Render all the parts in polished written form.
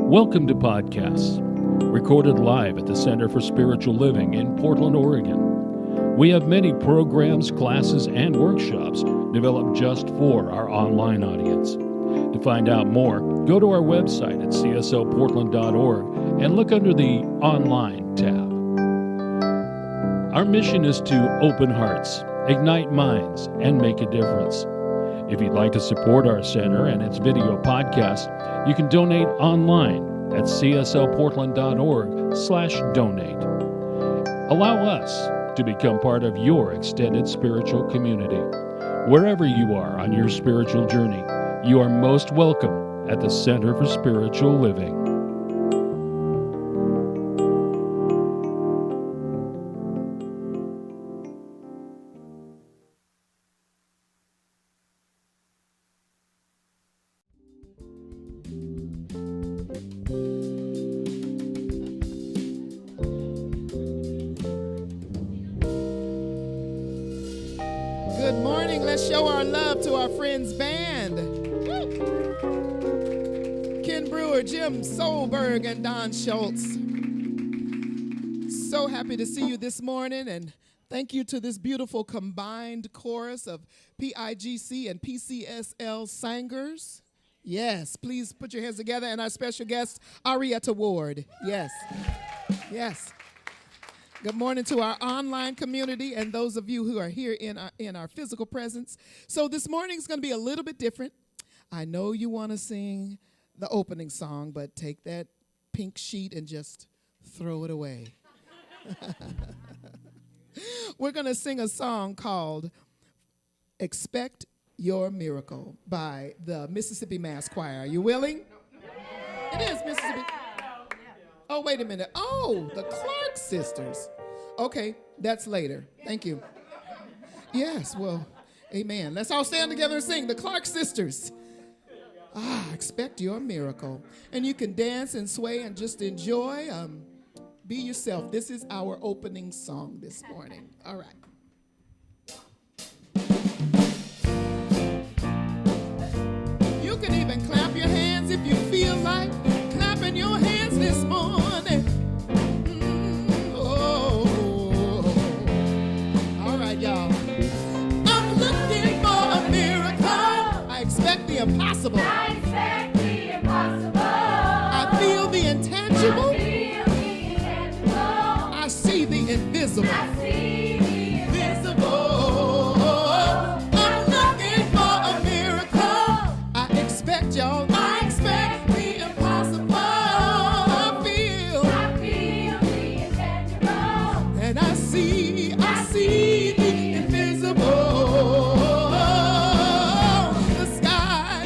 Welcome to Podcasts, recorded live at the Center for Spiritual Living in Portland, Oregon. We have many programs, classes, and workshops developed just for our online audience. To find out more, go to our website at cslportland.org and look under the Online tab. Our mission is to open hearts, ignite minds, and make a difference. If you'd like to support our center and its video podcast, you can donate online at cslportland.org/donate. Allow us to become part of your extended spiritual community. Wherever you are on your spiritual journey, you are most welcome at the Center for Spiritual Living. Good morning. Let's show our love to our friends band. Ken Brewer, Jim Solberg, and Don Schultz. So happy to see you this morning, and thank you to this beautiful combined chorus of PIGC and PCSL singers. Yes, please put your hands together, and our special guest, Arietta Ward. Yes, yes. Good morning to our online community and those of you who are here in our physical presence. So this morning is going to be a little bit different. I know you want to sing the opening song, but take that pink sheet and just throw it away. We're going to sing a song called Expect Your Miracle by the Mississippi Mass Choir. Are you willing? It is Mississippi. Oh, wait a minute. Oh, the Clark sisters. Okay, that's later. Thank you. Yes, well, amen. Let's all stand together and sing the Clark sisters. Expect your miracle. And you can dance and sway and just enjoy. Be yourself. This is our opening song this morning. All right. You can even clap your hands if you feel like clapping your hands this morning. All right, y'all. I'm looking for a miracle. I expect the impossible. I expect the impossible. I feel the intangible. I feel the intangible. I see the invisible. I see the Invisible. I'm looking for a miracle. I expect y'all. I expect the impossible. I feel the intangible. and I see the invisible. The sky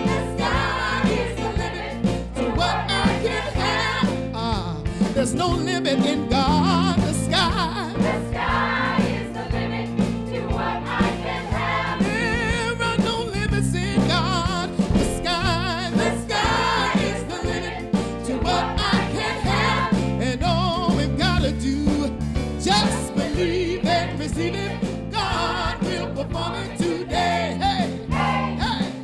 is the limit to what I can have. There's no limit in God. The sky. The sky is the limit to what I can have. There are no limits in God. The sky is the limit to what I can have. And all we've got to do, just believe and receive it. God will perform it today. Hey,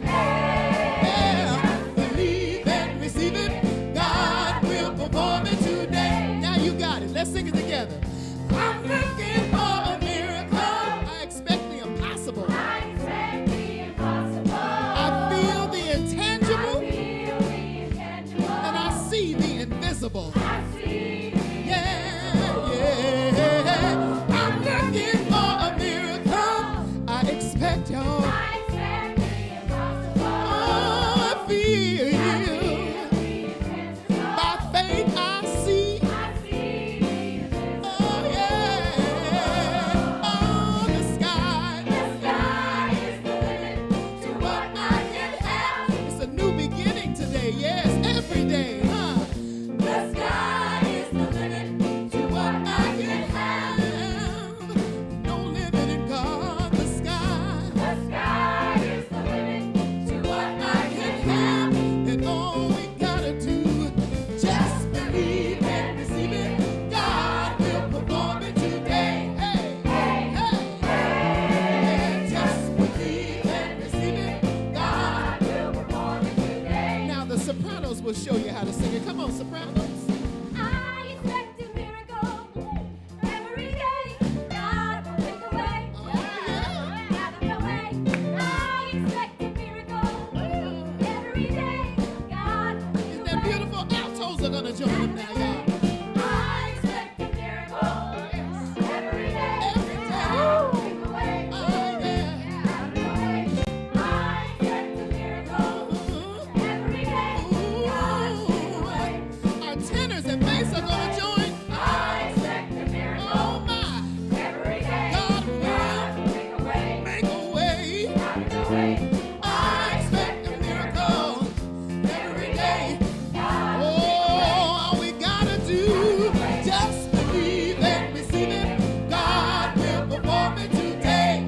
yeah. Believe and receive it. God will perform it today. Now you got it. Let's sing it together. I'm looking for a miracle. I expect the impossible. I expect the impossible. I feel the intangible, feel the intangible. and I see the invisible. I see the Yeah. I'm looking for a miracle. I expect y'all. I expect the impossible. Oh, I feel you. The intangible. By faith I see. I see the invisible. Oh, yeah. Oh, the sky. The sky is the limit to what I can have. It's a new beginning today. Yes, every day. The sky is the limit to what I can have. No limit in God. The sky. The sky is the limit to what I can have. And all we gotta do, just believe and receive it. God will perform it today. Hey, yeah, just believe and receive it. God. God will perform it today. Now the sopranos will show you how to sing it. Come on. on, sopranos. I expect a miracle every day. God will make a way out of no way. I expect a miracle every day. God will make Isn't a that way. beautiful? Altos are gonna join them now, y'all. I expect a miracle every day. Every day. God will make a way Oh, yeah. out of no way. I expect a miracle every day. God will make a way. Our tenors and bass are gonna join. I expect a miracle Oh, my. every day. God God will will make a way make a way. out of no way. I expect a miracle every day. God will Oh, all we gotta do, just believe and receive it. God will perform it today.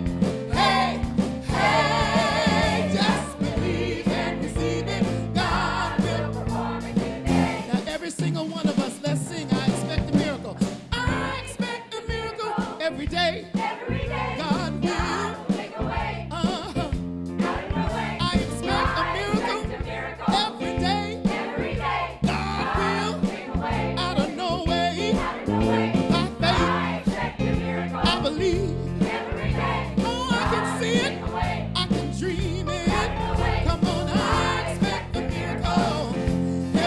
Hey, hey, just believe and receive it. God will perform it today. Now, every single one of us, let's sing, I expect a miracle. I expect a miracle every day. Every day. God will. God will make a way Uh-huh. out of no way. I expect a I miracle expect a miracle every day. every day. God will, Make a way out of no way, out of no way. by faith, I expect a miracle I believe. every day. Oh, I can see it, Make a way I can dream it. out of no way. Come on, I expect a miracle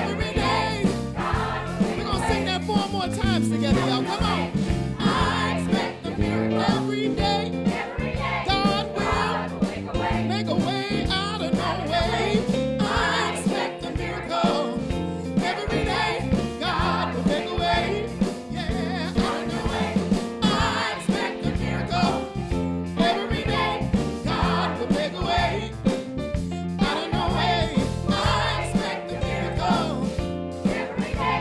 every day. We're gonna sing that 4 more times together, y'all. Come on. I expect a miracle every day. Every day. God will God will make a way. make a way out of no way. I expect a miracle every day. God will make a way, yeah, out of no way. I expect a miracle every day. God will make a way out of no way. I expect a miracle. Every day.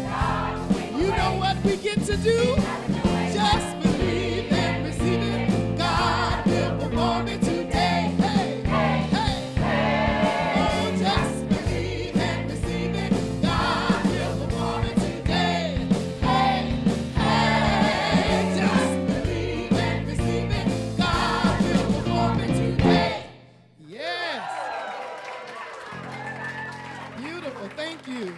God will make a You know what we get to do? out of no way. Just believe and receive it. God will perform it today. Hey, hey, hey. Oh, just believe and receive it. God will perform it today. Hey, hey. Just believe and receive it. God will perform it today. Yes. Beautiful. Thank you.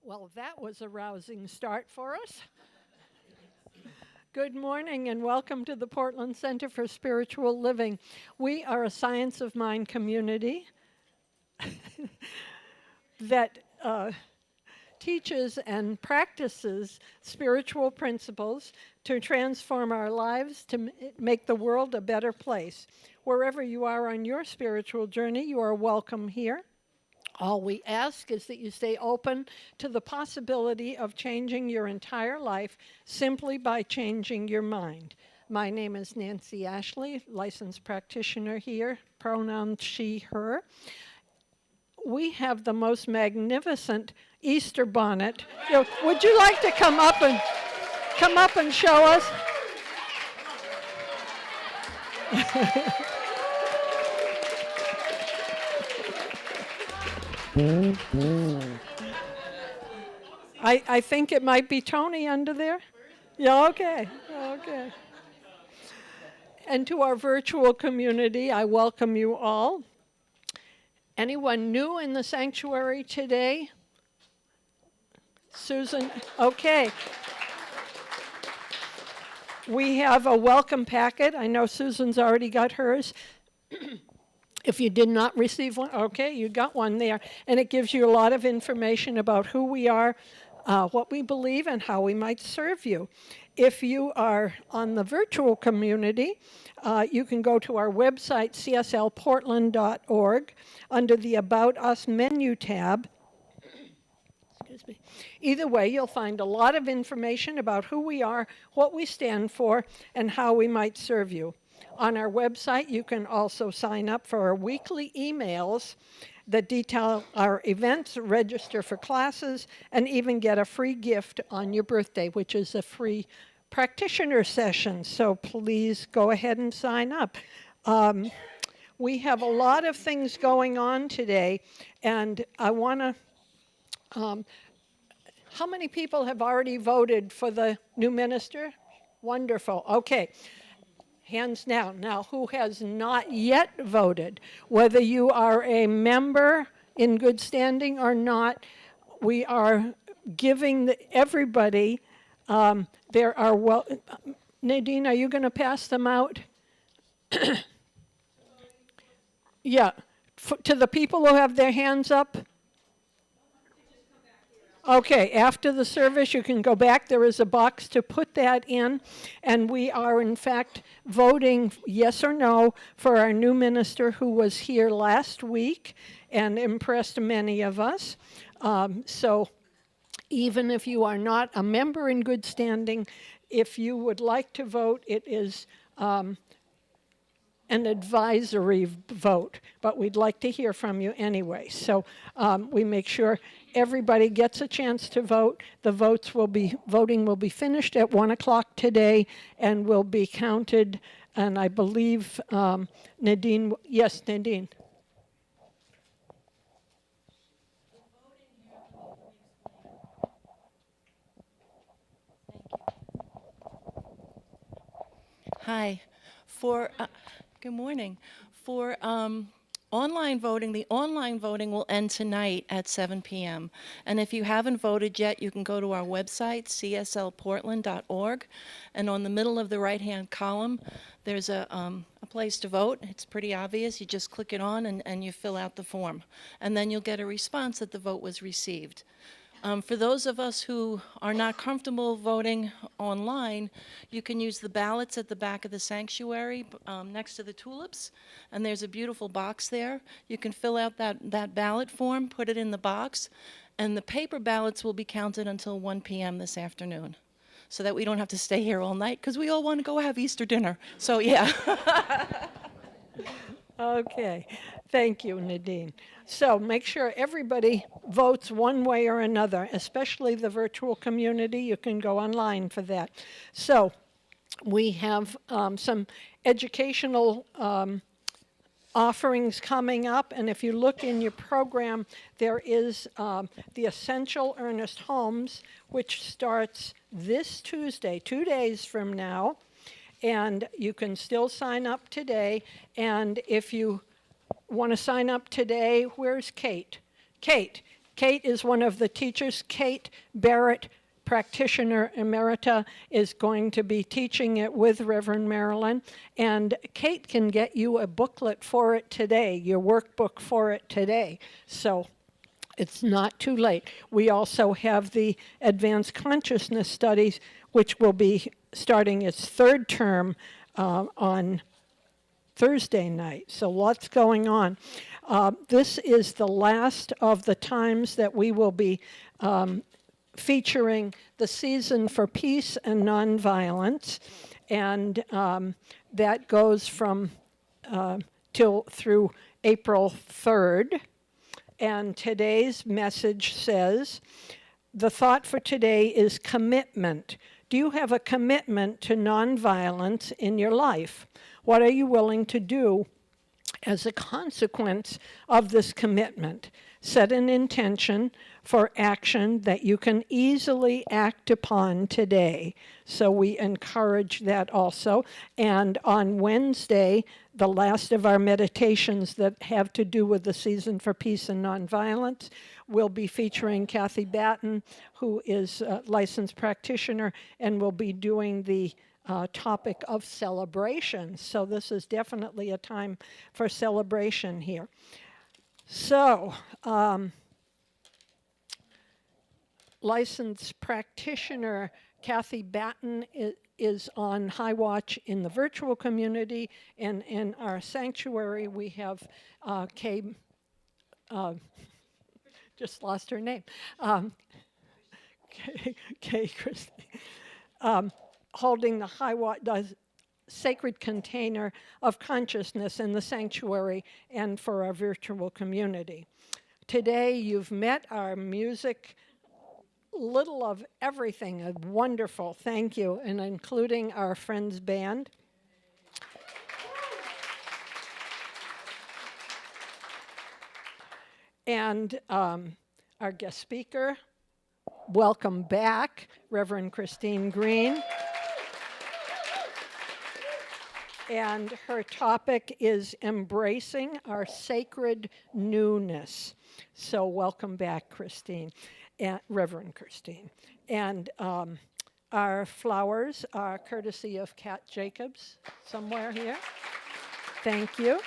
Well, that was a rousing start for us. Good morning and welcome to the Portland Center for Spiritual Living. We are a science of mind community that teaches and practices spiritual principles to transform our lives, to make the world a better place. Wherever you are on your spiritual journey, you are welcome here. All we ask is that you stay open to the possibility of changing your entire life simply by changing your mind. My name is Nancy Ashley, licensed practitioner here, pronouns she, her. We have the most magnificent Easter bonnet. Would you like to come up and show us? I think it might be Tony under there. Yeah, okay. And to our virtual community, I welcome you all. Anyone new in the sanctuary today? Susan? Okay. We have a welcome packet. I know Susan's already got hers. If you did not receive one, okay, you got one there. And it gives you a lot of information about who we are, what we believe, and how we might serve you. If you are on the virtual community, you can go to our website, cslportland.org, under the About Us menu tab. Excuse me. Either way, you'll find a lot of information about who we are, what we stand for, and how we might serve you. On our website, you can also sign up for our weekly emails that detail our events, register for classes, and even get a free gift on your birthday, which is a free practitioner sessions, so please go ahead and sign up. We have a lot of things going on today, and I want to, how many people have already voted for the new minister? Wonderful. Okay. Hands down. Now, who has not yet voted? Whether you are a member in good standing or not, we are giving everybody, there are, Nadine, are you going to pass them out? Yeah, to the people who have their hands up? Okay, after the service, you can go back. There is a box to put that in. And we are, in fact, voting yes or no for our new minister who was here last week and impressed many of us. So even if you are not a member in good standing, if you would like to vote, it is an advisory vote, but we'd like to hear from you anyway. So we make sure everybody gets a chance to vote. The voting will be finished at 1 o'clock today and will be counted. And I believe Nadine, yes, Nadine. Hi. Good morning. For online voting, the online voting will end tonight at 7 p.m. And if you haven't voted yet, you can go to our website, cslportland.org, and on the middle of the right-hand column, there's a place to vote. It's pretty obvious. You just click it on and you fill out the form. And then you'll get a response that the vote was received. For those of us who are not comfortable voting online, you can use the ballots at the back of the sanctuary next to the tulips, and there's a beautiful box there. You can fill out that ballot form, put it in the box, and the paper ballots will be counted until 1 p.m. this afternoon, so that we don't have to stay here all night, because we all want to go have Easter dinner. So, yeah. Okay, thank you, Nadine. So make sure everybody votes one way or another, especially the virtual community. You can go online for that. So we have some educational offerings coming up, and if you look in your program, there is the Essential Ernest Holmes, which starts this Tuesday, 2 days from now. And you can still sign up today. And if you want to sign up today, where's Kate? Kate is one of the teachers. Kate Barrett, practitioner emerita, is going to be teaching it with Reverend Marilyn. And Kate can get you a booklet for it today, your workbook for it today. So it's not too late. We also have the Advanced Consciousness Studies, which will be starting its third term on Thursday night. So lots going on. This is the last of the times that we will be featuring the Season for Peace and Nonviolence. And that goes from through April 3rd. And today's message says, the thought for today is commitment. Do you have a commitment to nonviolence in your life? What are you willing to do as a consequence of this commitment? Set an intention for action that you can easily act upon today. So we encourage that also. And on Wednesday, the last of our meditations that have to do with the Season for Peace and Nonviolence, we'll be featuring Kathy Batten, who is a licensed practitioner, and will be doing the topic of celebration. So this is definitely a time for celebration here. So, licensed practitioner Kathy Batten is on high watch in the virtual community, and in our sanctuary we have Kay, just lost her name, Kay Christie, holding the high watch, the sacred container of consciousness in the sanctuary and for our virtual community. Today you've met our music little of everything. Wonderful, thank you, and including our Friends Band. And our guest speaker, welcome back, Reverend Christine Green. And her topic is embracing our sacred newness. So welcome back, Christine, Reverend Christine. And our flowers are courtesy of Kat Jacobs, somewhere here. Thank you.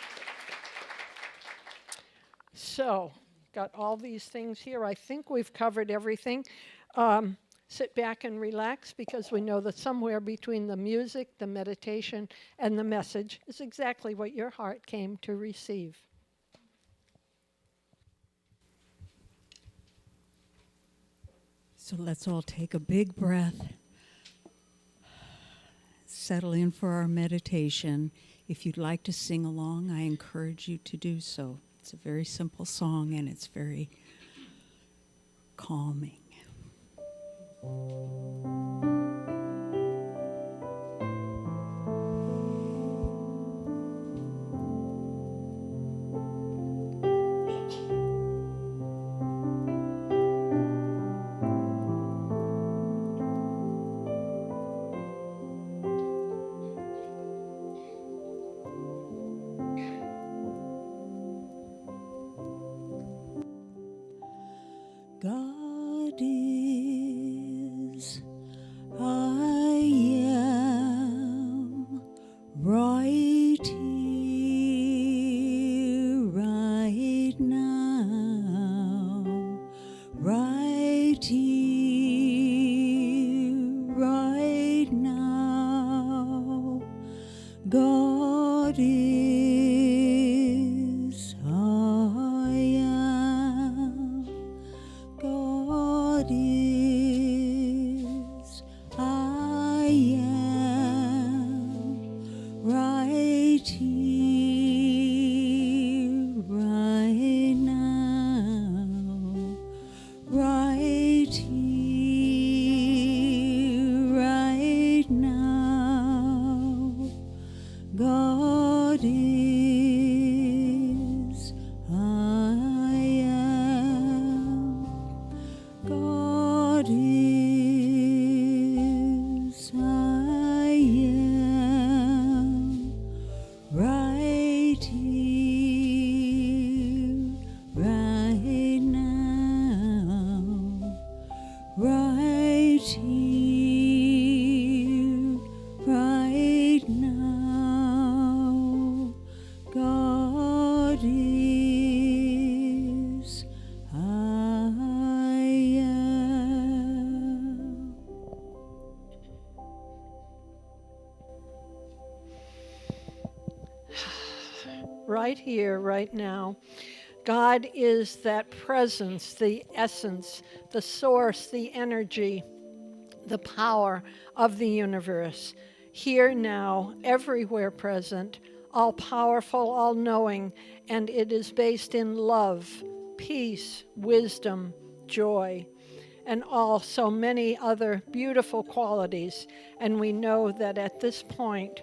So, got all these things here. I think we've covered everything. Sit back and relax, because we know that somewhere between the music, the meditation, and the message is exactly what your heart came to receive. So let's all take a big breath, settle in for our meditation. If you'd like to sing along, I encourage you to do so. It's a very simple song, and it's very calming. God is, I am, right here, right now, right here, right now. God is, I am. God is, I am, right here, right now, right here, right now. God is, I am. God is, I am, right here, right now, right here, right now. God is, I am. Right here, right now. God is that presence, the essence, the source, the energy, the power of the universe. Here now, everywhere present, all powerful, all knowing, and it is based in love, peace, wisdom, joy, and all so many other beautiful qualities. And we know that at this point,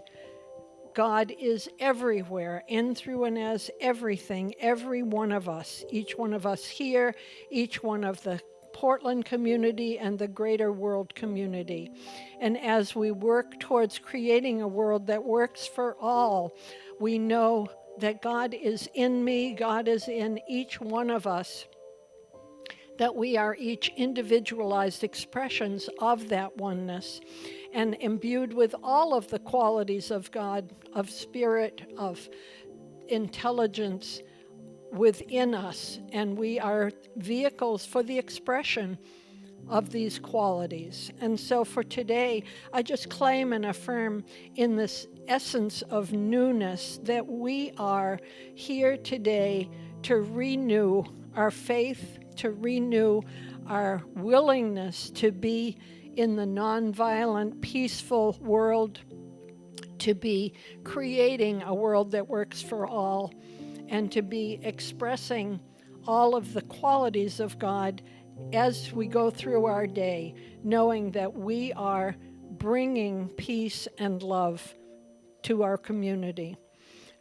God is everywhere, in, through, and as everything, every one of us, each one of us here, each one of the Portland community and the greater world community. And as we work towards creating a world that works for all, we know that God is in me, God is in each one of us, that we are each individualized expressions of that oneness, and imbued with all of the qualities of God, of spirit, of intelligence within us. And we are vehicles for the expression of these qualities. And so for today, I just claim and affirm in this essence of newness that we are here today to renew our faith, to renew our willingness to be in the nonviolent, peaceful world, to be creating a world that works for all, and to be expressing all of the qualities of God as we go through our day, knowing that we are bringing peace and love to our community.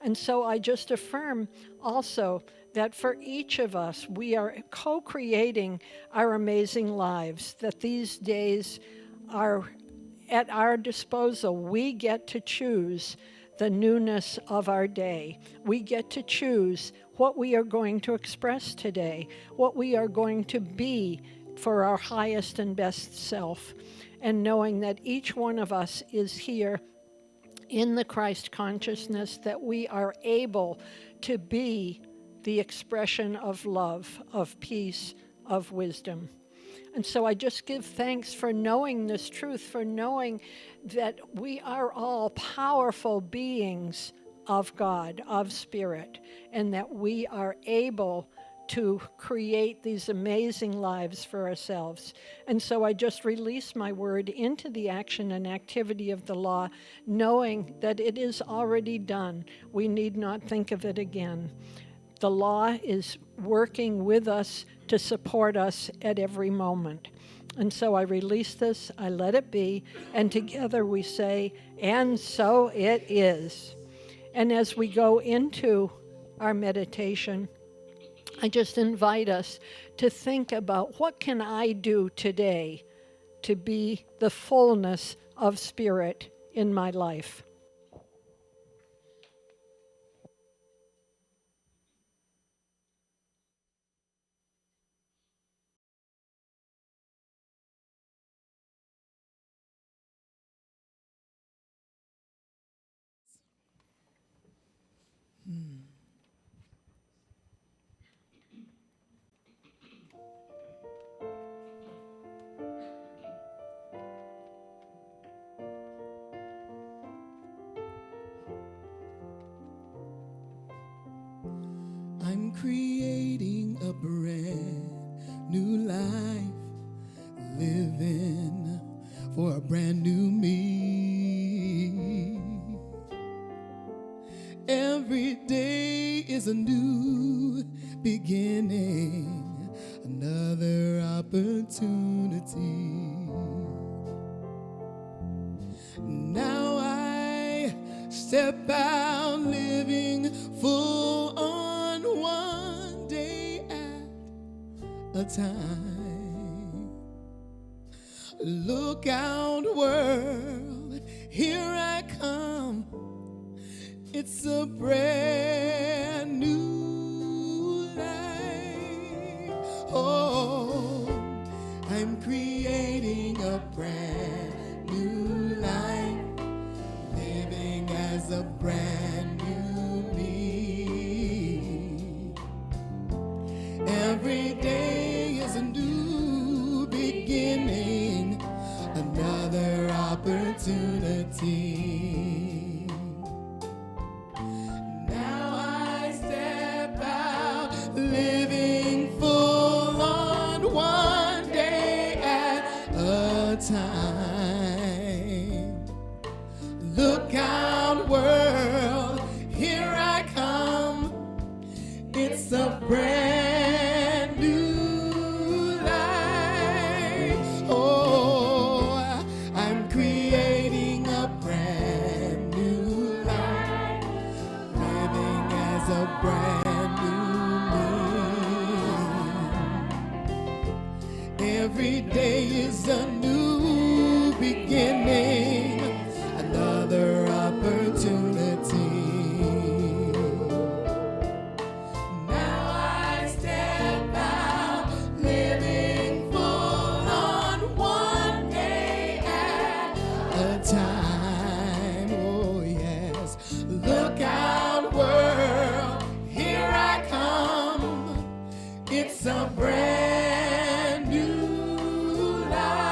And so I just affirm also that for each of us, we are co-creating our amazing lives, that these days are at our disposal. We get to choose the newness of our day. We get to choose what we are going to express today, what we are going to be for our highest and best self, and knowing that each one of us is here in the Christ consciousness, that we are able to be the expression of love, of peace, of wisdom. And so I just give thanks for knowing this truth, for knowing that we are all powerful beings of God, of Spirit, and that we are able to create these amazing lives for ourselves. And so I just release my word into the action and activity of the law, knowing that it is already done. We need not think of it again. The law is working with us to support us at every moment. And so I release this, I let it be, and together we say, and so it is. And as we go into our meditation, I just invite us to think about, what can I do today to be the fullness of Spirit in my life? I'm creating a brand new life, living for a brand new me. Every day is a new beginning, another opportunity. Now I step out living full on, one day at a time. Look out, world, here I come. It's a brand new life. Oh, I'm creating a brand new life, living as a brand new me. Every day is a new beginning, another opportunity. Now I step out, living full on, one day at a time. Look out, world, here I come. It's a brand new life. Oh, I'm creating a brand new life, living as a brand new me. Every day is a new beginning, another opportunity. Now I step out, living full on, one day at a time. Oh yes, look out, world, here I come. It's a brand new life.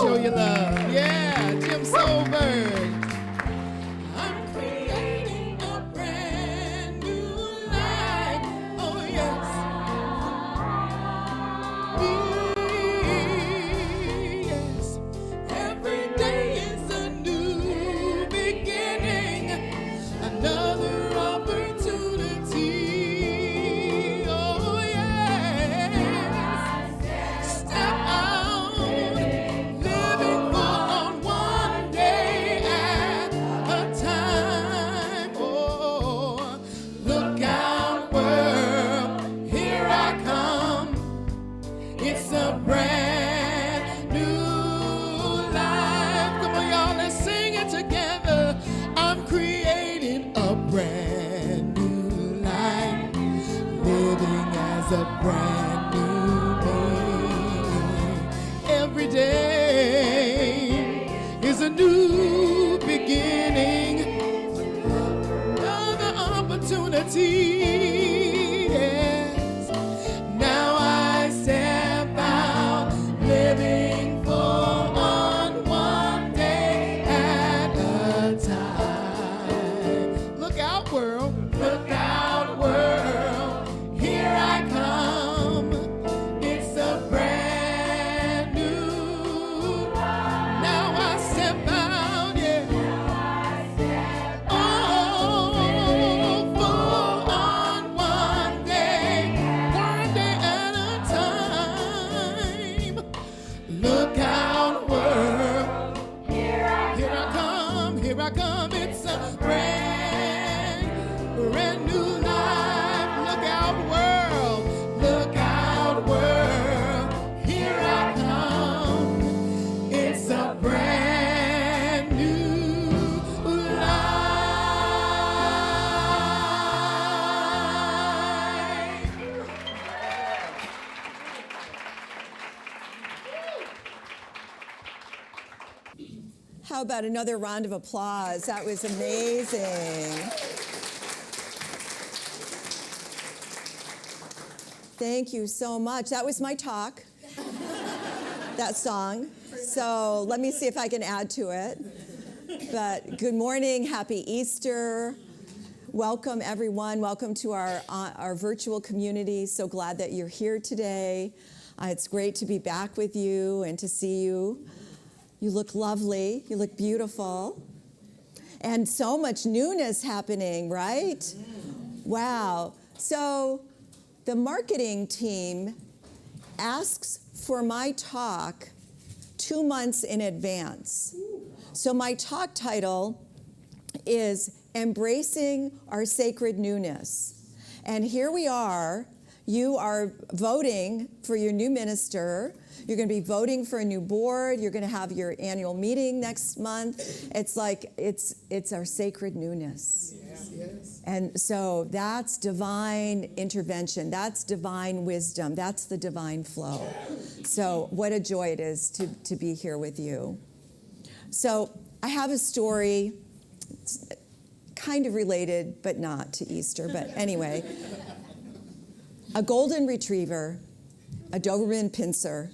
show you love. Yeah, Jim Solberg. I'm creating a brand new life. Oh, yes. Yes. Every day is a new beginning, another opportunity. Oh, yes. Step out, living for one day at a time. Oh, look out, world, here I come. It's a brand new life. Come on, y'all, let's sing it together. I'm creating a brand new life, living as a brand new being. Every day is a new beginning, another opportunity. Yes. Now I step out, living for one day at a time. Look out, world. Look out, world. Here I come. It's a brand new. Now I step out, yeah. Oh, full on one day at a time. Look out, world. Here I come. It's a brand new life. Look out, world. Look out, world. Here I come. It's a brand new life. How about another round of applause? That was amazing. Thank you so much. That was my talk, that song. So let me see if I can add to it. But good morning, happy Easter. Welcome, everyone. Welcome to our virtual community. So glad that you're here today. It's great to be back with you and to see you. You look lovely. You look beautiful. And so much newness happening, right? Wow. So the marketing team asks for my talk 2 months in advance. So my talk title is Embracing Our Sacred Newness. And here we are. You are voting for your new minister. You're going to be voting for a new board. You're going to have your annual meeting next month. It's like, it's our sacred newness. Yes. And so that's divine intervention. That's divine wisdom. That's the divine flow. So what a joy it is to be here with you. So I have a story. It's kind of related, but not to Easter. But anyway, a golden retriever, a Doberman pincer,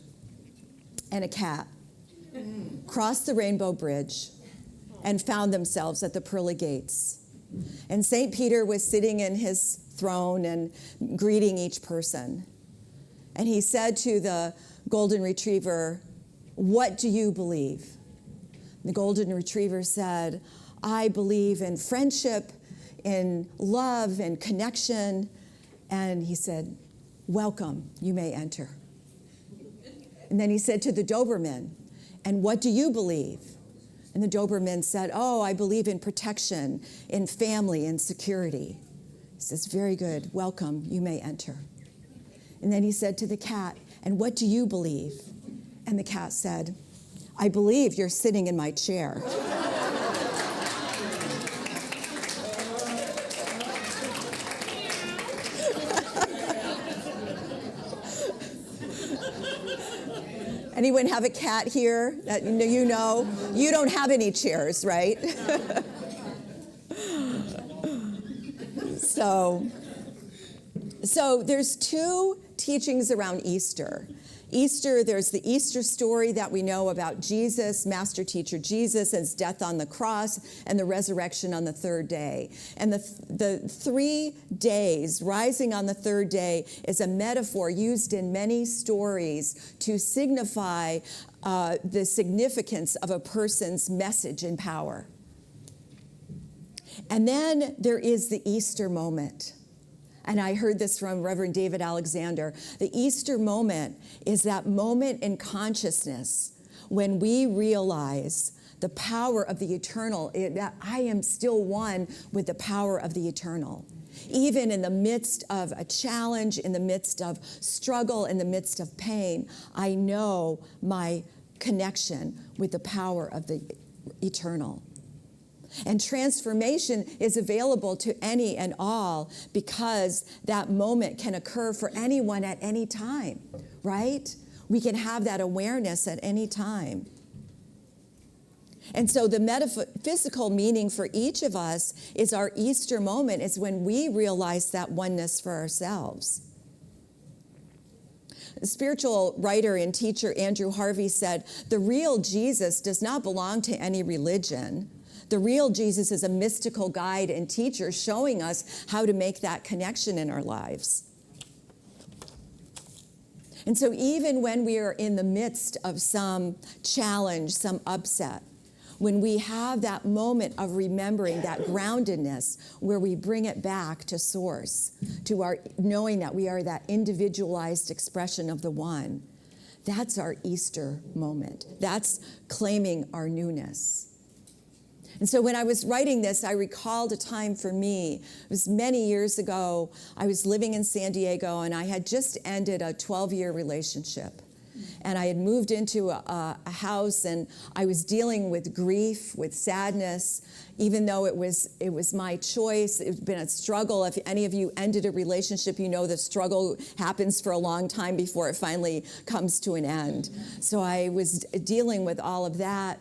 and a cat crossed the Rainbow Bridge and found themselves at the pearly gates. And St. Peter was sitting in his throne and greeting each person. And he said to the golden retriever, "What do you believe?" The golden retriever said, "I believe in friendship, in love, and connection." And he said, "Welcome, you may enter." And then he said to the Doberman, "And what do you believe?" And the Doberman said, "Oh, I believe in protection, in family, and security." He says, "Very good, welcome, you may enter." And then he said to the cat, "And what do you believe?" And the cat said, "I believe you're sitting in my chair." Anyone have a cat here that you know? You don't have any chairs, right? So there's two teachings around Easter. Easter, there's the Easter story that we know about Jesus, Master Teacher Jesus, and his death on the cross and the resurrection on the third day. And the 3 days, rising on the third day, is a metaphor used in many stories to signify the significance of a person's message and power. And then there is the Easter moment. And I heard this from Reverend David Alexander. The Easter moment is that moment in consciousness when we realize the power of the eternal, that I am still one with the power of the eternal. Even in the midst of a challenge, in the midst of struggle, in the midst of pain, I know my connection with the power of the eternal. And transformation is available to any and all because that moment can occur for anyone at any time, right? We can have that awareness at any time. And so the metaphysical meaning for each of us is our Easter moment is when we realize that oneness for ourselves. The spiritual writer and teacher Andrew Harvey said, "The real Jesus does not belong to any religion. The real Jesus is a mystical guide and teacher showing us how to make that connection in our lives." And so even when we are in the midst of some challenge, some upset, when we have that moment of remembering that groundedness where we bring it back to source, to our knowing that we are that individualized expression of the one, that's our Easter moment. That's claiming our newness. And so when I was writing this, I recalled a time for me. It was many years ago. I was living in San Diego, and I had just ended a 12-year relationship. And I had moved into a house, and I was dealing with grief, with sadness, even though it was my choice. It's been a struggle. If any of you ended a relationship, you know the struggle happens for a long time before it finally comes to an end. So I was dealing with all of that.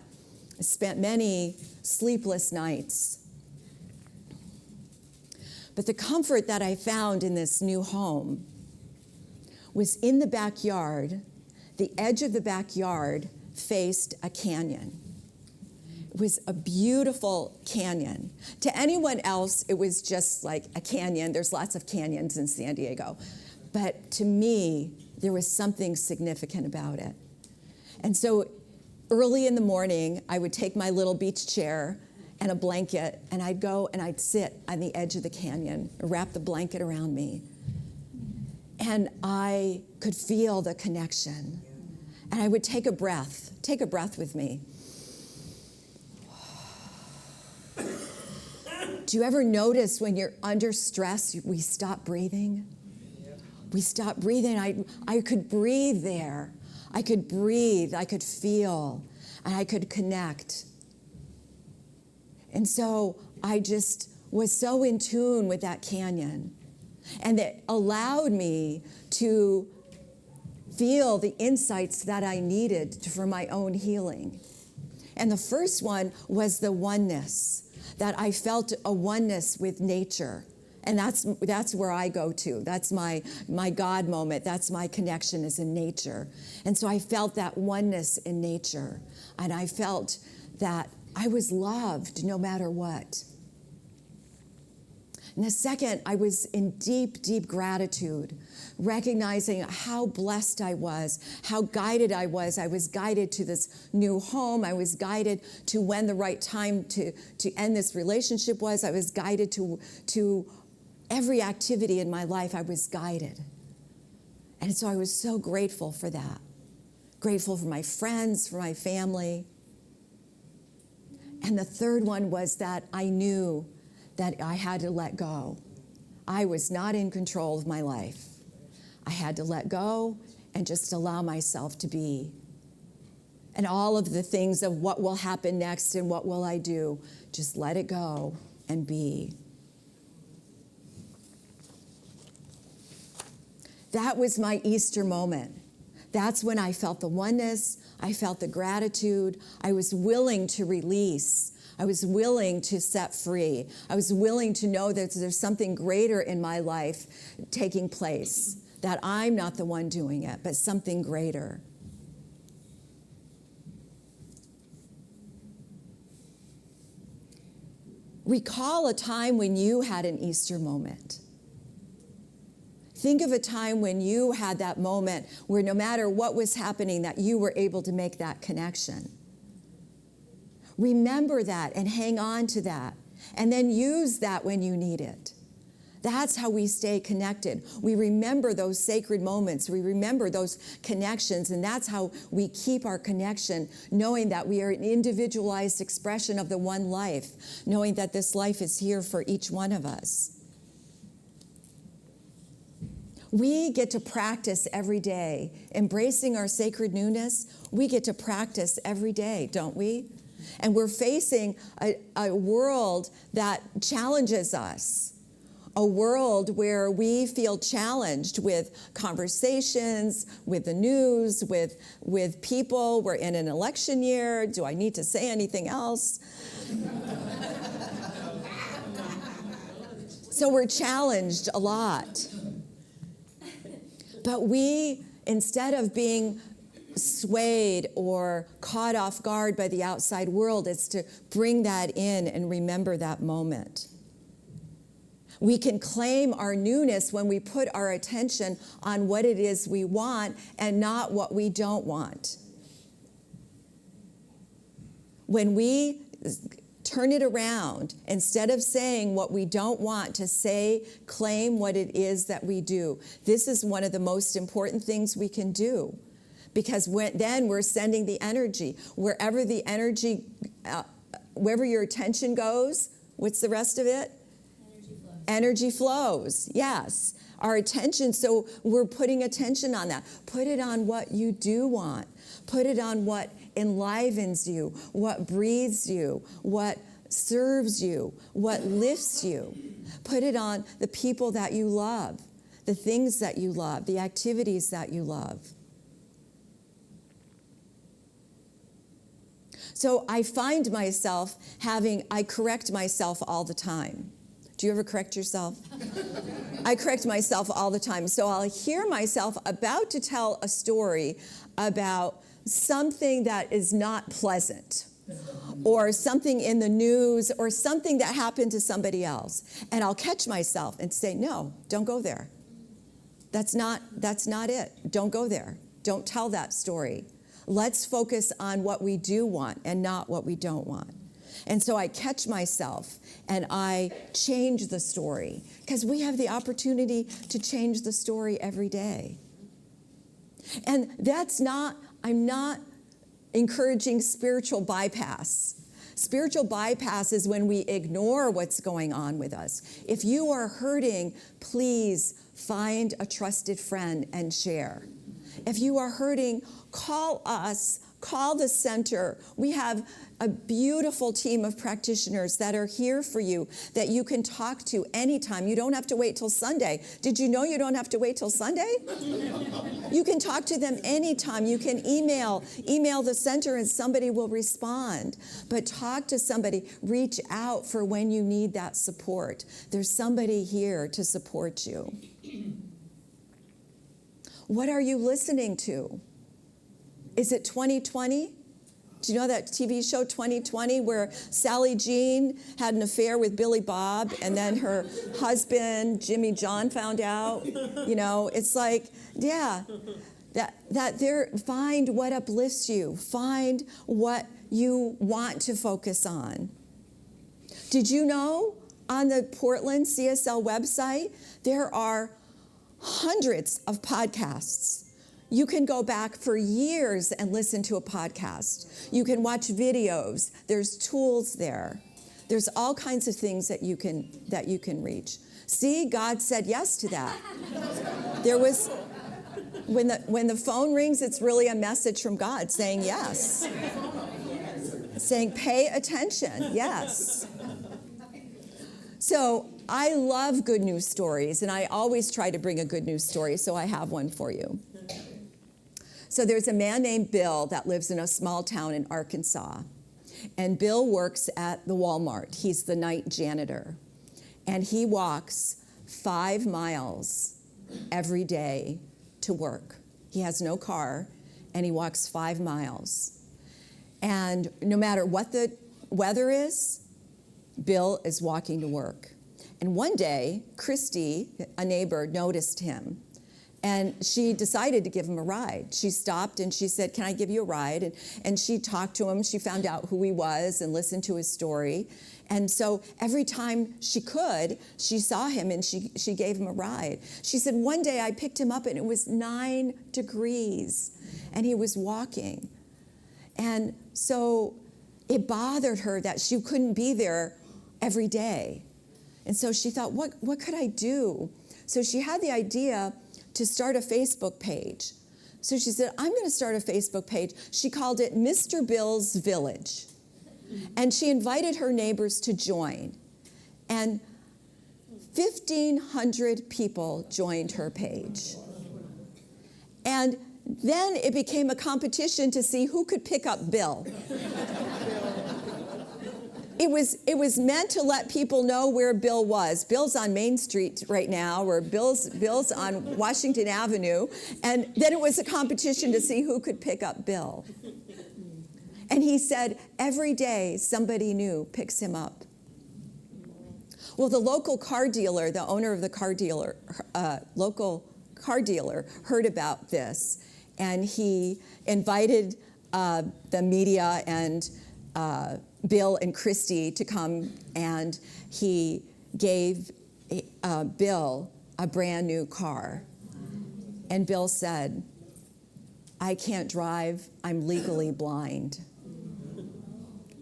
I spent many sleepless nights. But the comfort that I found in this new home was in the backyard. The edge of the backyard faced a canyon. It was a beautiful canyon. To anyone else, it was just like a canyon. There's lots of canyons in San Diego. But to me, there was something significant about it. And so early in the morning, I would take my little beach chair and a blanket, and I'd go and I'd sit on the edge of the canyon, wrap the blanket around me. And I could feel the connection. And I would take a breath with me. Do you ever notice when you're under stress, we stop breathing? We stop breathing. I could breathe there. I could breathe, I could feel, and I could connect. And so I just was so in tune with that canyon. And it allowed me to feel the insights that I needed for my own healing. And the first one was the oneness, that I felt a oneness with nature. And that's where I go to. That's my God moment. That's my connection is in nature. And so I felt that oneness in nature. And I felt that I was loved no matter what. And the second, I was in deep, deep gratitude, recognizing how blessed I was, how guided I was. I was guided to this new home. I was guided to when the right time to end this relationship was. I was guided to every activity in my life. I was guided. And so I was so grateful for that. Grateful for my friends, for my family. And the third one was that I knew that I had to let go. I was not in control of my life. I had to let go and just allow myself to be. And all of the things of what will happen next and what will I do, just let it go and be. That was my Easter moment. That's when I felt the oneness, I felt the gratitude, I was willing to release, I was willing to set free, I was willing to know that there's something greater in my life taking place, that I'm not the one doing it, but something greater. Recall a time when you had an Easter moment. Think of a time when you had that moment where no matter what was happening, that you were able to make that connection. Remember that and hang on to that, and then use that when you need it. That's how we stay connected. We remember those sacred moments. We remember those connections, and that's how we keep our connection, knowing that we are an individualized expression of the one life, knowing that this life is here for each one of us. We get to practice every day. Embracing our sacred newness, we get to practice every day, don't we? And we're facing a world that challenges us. A world where we feel challenged with conversations, with the news, with people. We're in an election year. Do I need to say anything else? So we're challenged a lot. But we, instead of being swayed or caught off guard by the outside world, it's to bring that in and remember that moment. We can claim our newness when we put our attention on what it is we want and not what we don't want. When we turn it around, instead of saying what we don't want, to say, claim what it is that we do. This is one of the most important things we can do, because then we're sending the energy. Wherever your attention goes, what's the rest of it? Energy flows, yes. Our attention, so we're putting attention on that. Put it on what you do want. Put it on what enlivens you, what breathes you, what serves you, what lifts you. Put it on the people that you love, the things that you love, the activities that you love. So I find myself I correct myself all the time. Do you ever correct yourself? I correct myself all the time. So I'll hear myself about to tell a story about something that is not pleasant, or something in the news, or something that happened to somebody else. And I'll catch myself and say, no, don't go there. That's not it. Don't go there. Don't tell that story. Let's focus on what we do want and not what we don't want. And so I catch myself and I change the story, because we have the opportunity to change the story every day. And I'm not encouraging spiritual bypass. Spiritual bypass is when we ignore what's going on with us. If you are hurting, please find a trusted friend and share. If you are hurting, call us, call the center. We have a beautiful team of practitioners that are here for you, that you can talk to anytime. You don't have to wait till Sunday. Did you know you don't have to wait till Sunday? You can talk to them anytime. You can email the center and somebody will respond. But talk to somebody. Reach out for when you need that support. There's somebody here to support you. What are you listening to? Is it 2020? Do you know that TV show 2020 where Sally Jean had an affair with Billy Bob and then her husband, Jimmy John, found out? You know, it's like, yeah, find what uplifts you. Find what you want to focus on. Did you know on the Portland CSL website, there are hundreds of podcasts? You can go back for years and listen to a podcast. You can watch videos. There's tools there. There's all kinds of things that you can reach. See, God said yes to that. There was, when the phone rings, it's really a message from God saying yes. Saying pay attention, yes. So I love good news stories, and I always try to bring a good news story, so I have one for you. So there's a man named Bill that lives in a small town in Arkansas. And Bill works at the Walmart. He's the night janitor. And he walks 5 miles every day to work. He has no car, and he walks 5 miles. And no matter what the weather is, Bill is walking to work. And one day, Christy, a neighbor, noticed him. And she decided to give him a ride. She stopped and she said, "Can I give you a ride?" And she talked to him. She found out who he was and listened to his story. And so every time she could, she saw him and she gave him a ride. She said, "One day I picked him up and it was 9 degrees and he was walking." And so it bothered her that she couldn't be there every day. And so she thought, what could I do? So she had the idea to start a Facebook page. So she said, "I'm going to start a Facebook page." She called it Mr. Bill's Village. And she invited her neighbors to join. And 1,500 people joined her page. And then it became a competition to see who could pick up Bill. It was meant to let people know where Bill was. Bill's on Main Street right now, or Bill's on Washington Avenue. And then it was a competition to see who could pick up Bill. And he said, every day somebody new picks him up. Well, the local car dealer, the owner of the local car dealer, heard about this. And he invited the media and Bill and Christy to come, and he gave Bill a brand new car. And Bill said, "I can't drive, I'm legally blind."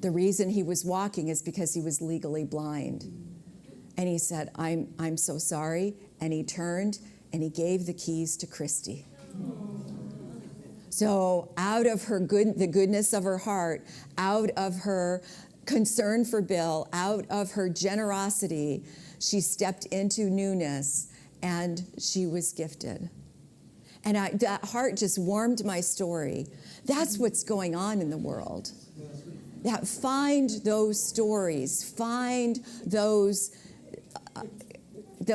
The reason he was walking is because he was legally blind. And he said, I'm so sorry. And he turned and he gave the keys to Christy. So out of the goodness of her heart, out of her concern for Bill, out of her generosity, she stepped into Newness and she was gifted. And that heart just warmed my story. That's what's going on in the world. That find those stories, find those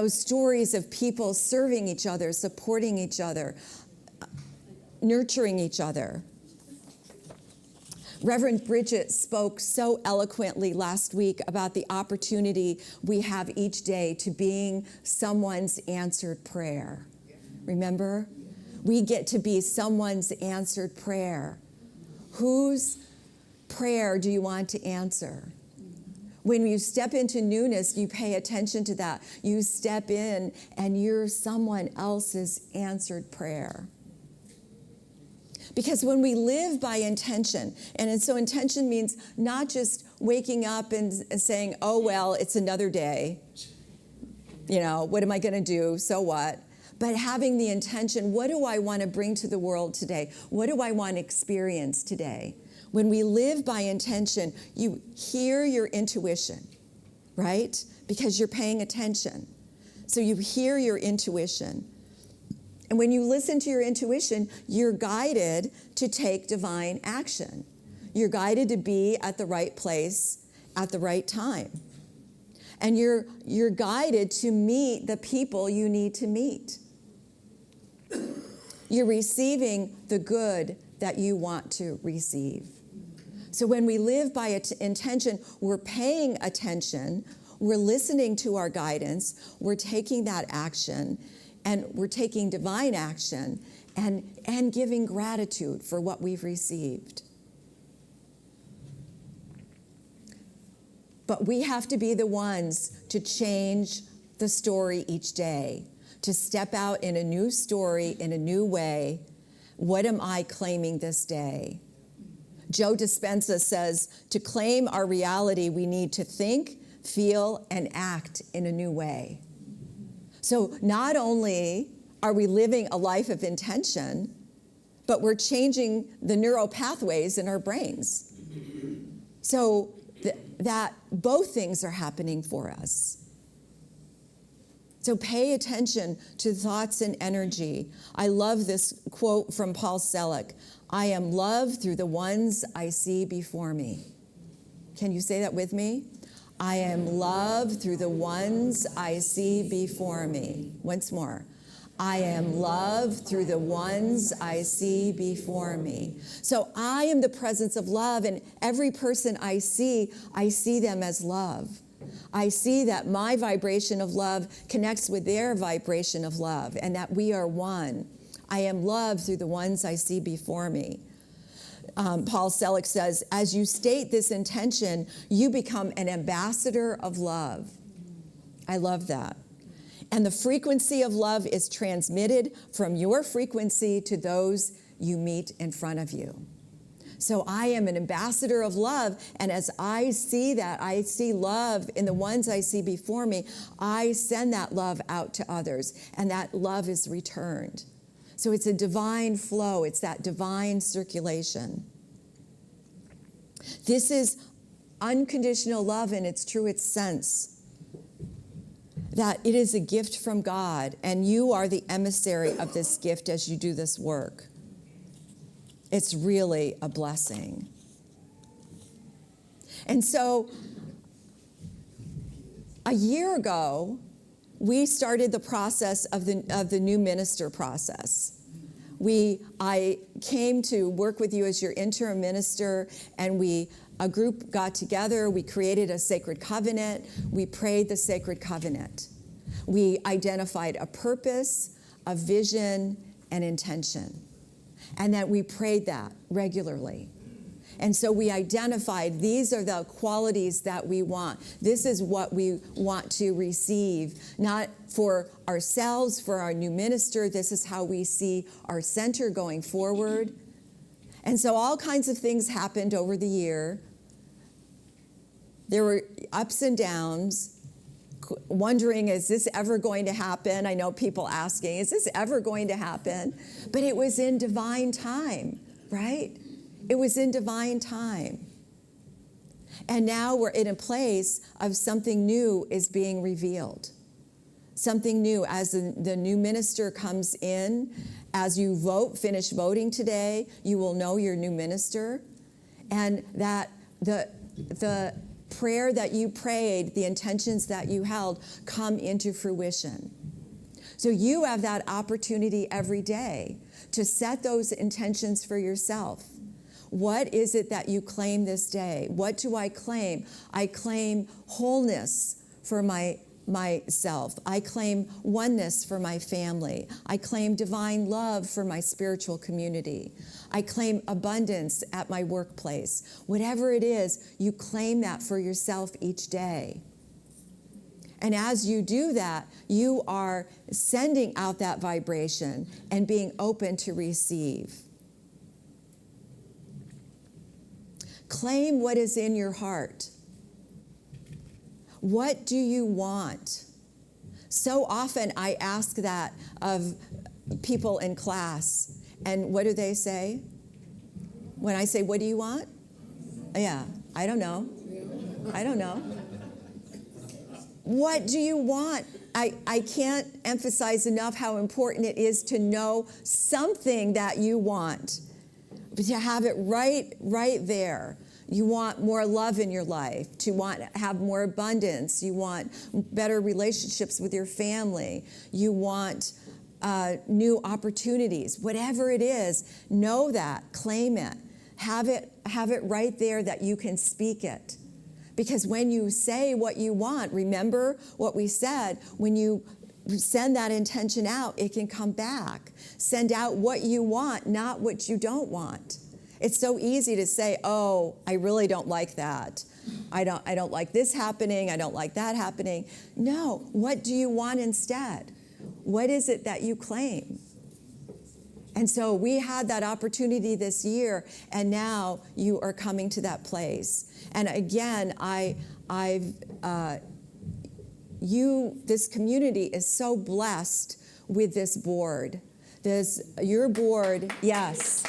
stories of people serving each other, supporting each other, nurturing each other. Reverend Bridget spoke so eloquently last week about the opportunity we have each day to being someone's answered prayer. Remember? We get to be someone's answered prayer. Whose prayer do you want to answer? When you step into Newness, you pay attention to that. You step in and you're someone else's answered prayer. Because when we live by intention, and so intention means not just waking up and saying, "Oh, well, it's another day. You know, what am I going to do? So what?" But having the intention, what do I want to bring to the world today? What do I want to experience today? When we live by intention, you hear your intuition, right? Because you're paying attention. So you hear your intuition. And when you listen to your intuition, you're guided to take divine action. You're guided to be at the right place at the right time. And you're guided to meet the people you need to meet. You're receiving the good that you want to receive. So when we live by intention, we're paying attention, we're listening to our guidance, we're taking that action, and we're taking divine action and giving gratitude for what we've received. But we have to be the ones to change the story each day, to step out in a new story, in a new way. What am I claiming this day? Joe Dispenza says, to claim our reality, we need to think, feel, and act in a new way. So not only are we living a life of intention, but we're changing the neural pathways in our brains. So that both things are happening for us. So pay attention to thoughts and energy. I love this quote from Paul Selig. "I am loved through the ones I see before me." Can you say that with me? I am loved through the ones I see before me. Once more. I am love through the ones I see before me. So I am the presence of love, and every person I see them as love. I see that my vibration of love connects with their vibration of love, and that we are one. I am love through the ones I see before me. Paul Selig says, as you state this intention, you become an ambassador of love. I love that. And the frequency of love is transmitted from your frequency to those you meet in front of you. So I am an ambassador of love, and as I see that, I see love in the ones I see before me, I send that love out to others, and that love is returned. So it's a divine flow. It's that divine circulation. This is unconditional love in its truest sense, that it is a gift from God, and you are the emissary of this gift as you do this work. It's really a blessing. And so a year ago, we started the process of the new minister process. I came to work with you as your interim minister, and a group got together. We created a sacred covenant. We prayed the sacred covenant. We identified a purpose, a vision, and intention, and that we prayed that regularly. And so we identified these are the qualities that we want. This is what we want to receive, not for ourselves, for our new minister. This is how we see our center going forward. And so all kinds of things happened over the year. There were ups and downs, wondering, is this ever going to happen? I know people asking, is this ever going to happen? But it was in divine time, right? It was in divine time. And now we're in a place of something new is being revealed. Something new as the new minister comes in. As you finish voting today, you will know your new minister. And that the prayer that you prayed, the intentions that you held, come into fruition. So you have that opportunity every day to set those intentions for yourself. What is it that you claim this day? What do I claim? I claim wholeness for myself. I claim oneness for my family. I claim divine love for my spiritual community. I claim abundance at my workplace. Whatever it is, you claim that for yourself each day. And as you do that, you are sending out that vibration and being open to receive. Claim what is in your heart. What do you want? So often I ask that of people in class, and what do they say? When I say, what do you want? Yeah, I don't know. I don't know. What do you want? I can't emphasize enough how important it is to know something that you want. But to have it right there. You want more love in your life, have more abundance. You want better relationships with your family. You want new opportunities. Whatever it is, know that, claim it. Have it right there that you can speak it. Because when you say what you want, remember what we said, when you send that intention out, it can come back. Send out what you want, not what you don't want. It's so easy to say, oh, I really don't like that. I don't like this happening. I don't like that happening. No, what do you want instead? What is it that you claim? And so we had that opportunity this year, and now you are coming to that place. And again, this community is so blessed with this board. Your board, yes.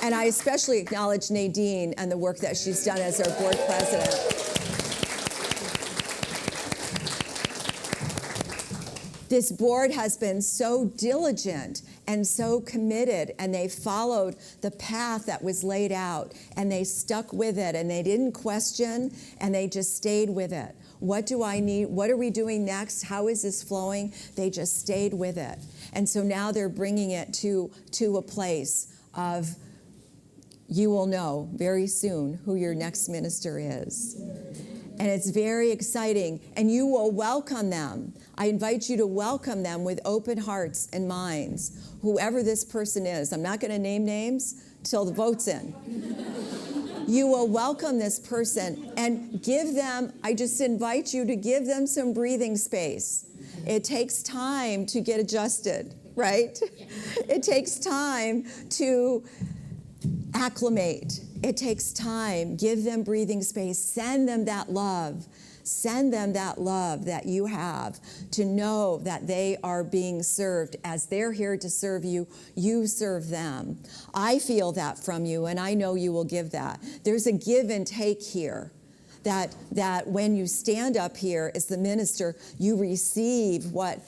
And I especially acknowledge Nadine and the work that she's done as our board president. This board has been so diligent and so committed, and they followed the path that was laid out, and they stuck with it, and they didn't question, and they just stayed with it. What do I need? What are we doing next? How is this flowing? They just stayed with it. And so now they're bringing it to a place of, you will know very soon who your next minister is. And it's very exciting. And you will welcome them. I invite you to welcome them with open hearts and minds, whoever this person is. I'm not going to name names till the vote's in. You will welcome this person and give them, I just invite you to give them some breathing space. It takes time to get adjusted, right? It takes time to acclimate. It takes time. Give them breathing space. Send them that love. Send them that love that you have to know that they are being served. As they're here to serve you, you serve them. I feel that from you, and I know you will give that. There's a give and take here. That when you stand up here as the minister, you receive what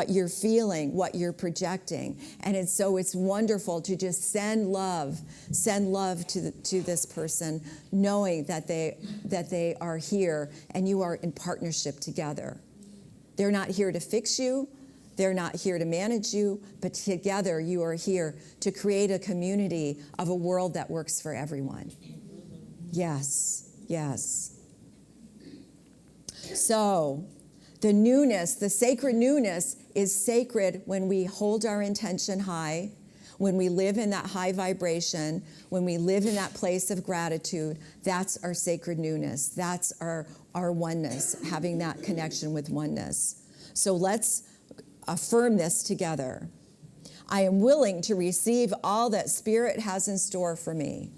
you're feeling, what you're projecting. And it's wonderful to just send love to this person, knowing that they are here and you are in partnership together. They're not here to fix you. They're not here to manage you, but together you are here to create a community of a world that works for everyone. Yes, yes. So, the newness, the sacred newness is sacred when we hold our intention high, when we live in that high vibration, when we live in that place of gratitude. That's our sacred newness. That's our oneness, having that connection with oneness. So let's affirm this together. I am willing to receive all that Spirit has in store for me.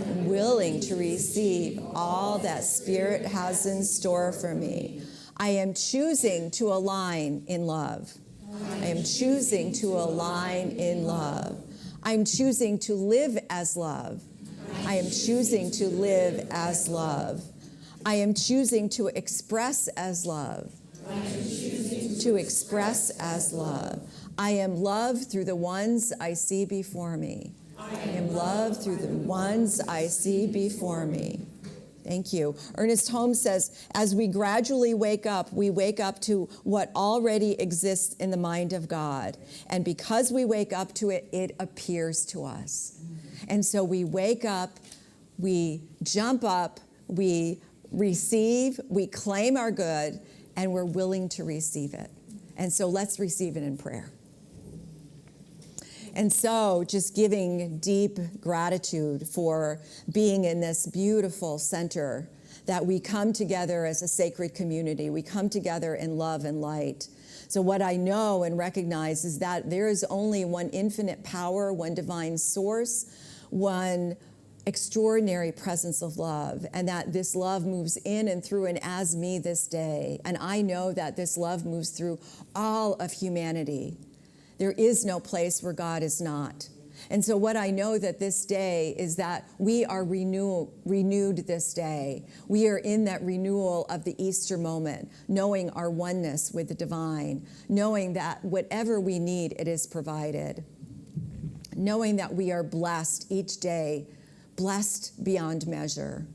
I'm willing to receive all that Spirit has in store for me. I am choosing to align in love. I am choosing to align in love. I'm choosing to live as love. I am choosing to live as love. I am choosing to express as love. To express as love. I am love through the ones I see before me. I am love through the ones I see before me. Thank you. Ernest Holmes says, as we gradually wake up to what already exists in the mind of God. And because we wake up to it, it appears to us. And so we wake up, we jump up, we receive, we claim our good, and we're willing to receive it. And so let's receive it in prayer. And so just giving deep gratitude for being in this beautiful center, that we come together as a sacred community. We come together in love and light. So what I know and recognize is that there is only one infinite power, one divine source, one extraordinary presence of love, and that this love moves in and through and as me this day. And I know that this love moves through all of humanity. There is no place where God is not. And so what I know that this day is that we are renewed this day. We are in that renewal of the Easter moment, knowing our oneness with the divine, knowing that whatever we need, it is provided. Knowing that we are blessed each day, blessed beyond measure.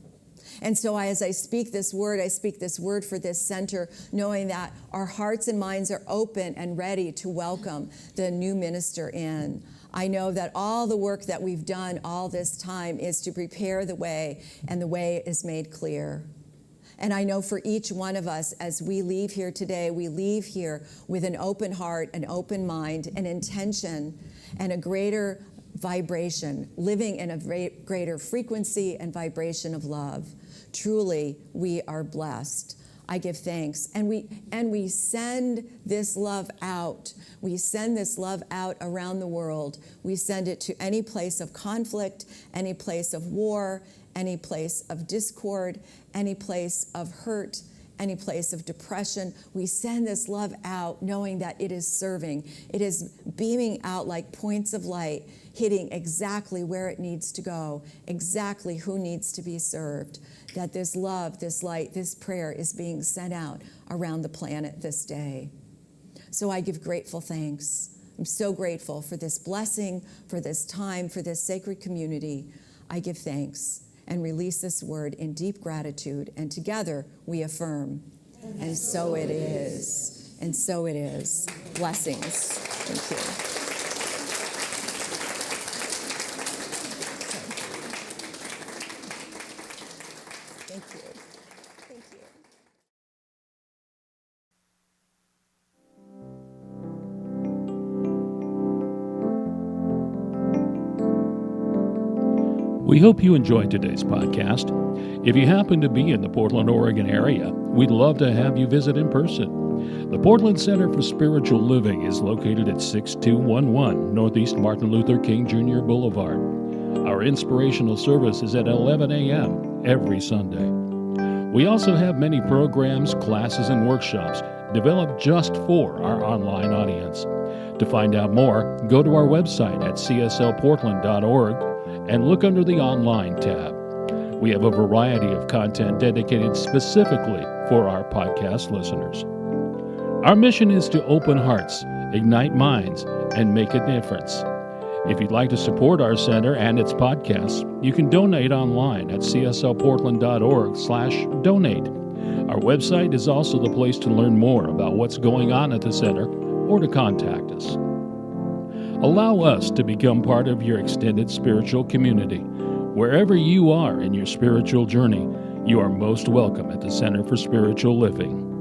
And so as I speak this word for this center, knowing that our hearts and minds are open and ready to welcome the new minister in. I know that all the work that we've done all this time is to prepare the way, and the way is made clear. And I know for each one of us, as we leave here today, we leave here with an open heart, an open mind, an intention, and a greater vibration, living in a greater frequency and vibration of love. Truly, we are blessed. I give thanks. And we send this love out. We send this love out around the world. We send it to any place of conflict, any place of war, any place of discord, any place of hurt, any place of depression. We send this love out knowing that it is serving. It is beaming out like points of light, hitting exactly where it needs to go, exactly who needs to be served. That this love, this light, this prayer is being sent out around the planet this day. So I give grateful thanks. I'm so grateful for this blessing, for this time, for this sacred community. I give thanks and release this word in deep gratitude, and together we affirm. And so it is. And so it is. Blessings. Thank you. Thank you. Thank you. We hope you enjoyed today's podcast. If you happen to be in the Portland, Oregon area, we'd love to have you visit in person. The Portland Center for Spiritual Living is located at 6211 Northeast Martin Luther King Jr. Boulevard. Our inspirational service is at 11 a.m. every Sunday. We also have many programs, classes, and workshops developed just for our online audience. To find out more, go to our website at cslportland.org and look under the Online tab. We have a variety of content dedicated specifically for our podcast listeners. Our mission is to open hearts, ignite minds, and make a difference. If you'd like to support our center and its podcasts, you can donate online at cslportland.org/donate. Our website is also the place to learn more about what's going on at the center or to contact us. Allow us to become part of your extended spiritual community. Wherever you are in your spiritual journey, you are most welcome at the Center for Spiritual Living.